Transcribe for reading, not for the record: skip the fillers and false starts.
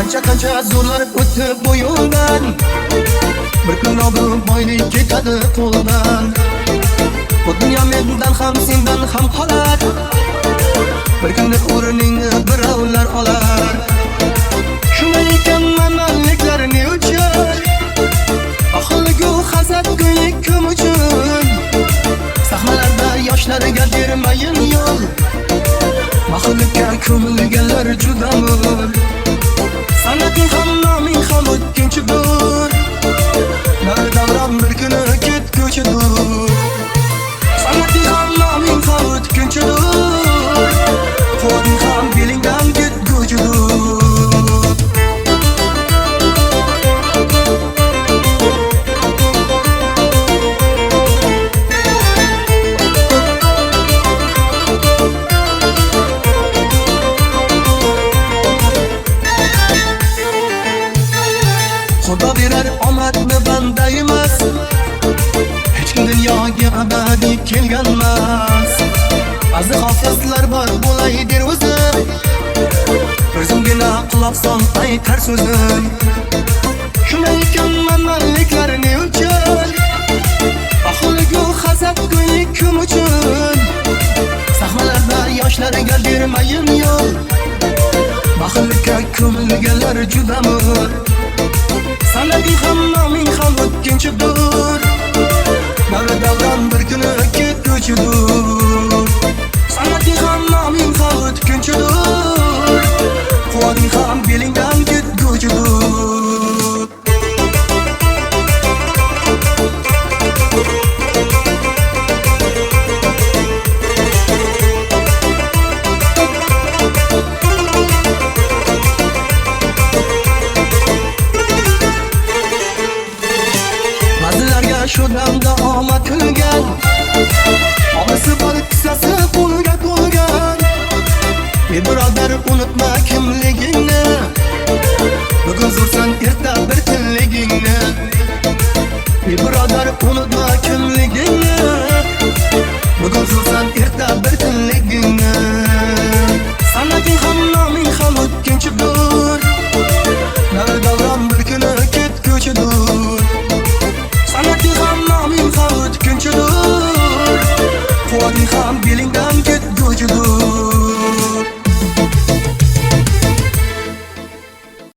qancha zo'rlar o'tib bu yo'ldan. Bir kun obro' boylik ketadi qo'ldan. Bu dunyo mendan ham sendan ham qolar. Bir kunda o'rningni birovlar olar. Shunday ekan manmanliklar ne uchun? Aholiga hasad ko'ylik kim uchun? Sahnalarda yoshlarga bermayin yo'l. Mahluqqa ko'milganlar juda mo'l. Sanating ham noming ham o'tkinchidir. Davron bir kuni ketguchidir. Sanating ham noming ham o'tkinchidir. Quvvating ham belingdan ketguchidir. Xudo berar omadni banda emas. Hech kim dunyoga abadiy kelgan emas. Ba'zi hofizlar bor bo'lay der o'zi. O'zimgina quloq sol aytar so'zim. Shunday ekan manmanliklar ne uchun? Aholiga hasad ko'ylik kim uchun? Sahnalarda yoshlarga bermayin yo'l. Mahluqqa ko'milganlar juda mo'l. Sanating ham noming ham o'tkinchidir. Davron bir kuni ketguchidir. Sanating ham noming ham o'tkinchidir. Quvvating ham belingdan ketguchidir. Shu damda omad kulgan. Onasi bor qissasi qo'lga qo'lgan. Ey birodar unutma kimligingni. Bugun zo'rsan erta bir kunligingni. Ey birodar unutma kimligingni. Bugun zo'rsan erta bir kunligingni. Sanating ham noming ham o'tkinchidir. Davron bir kuni ketguchidir.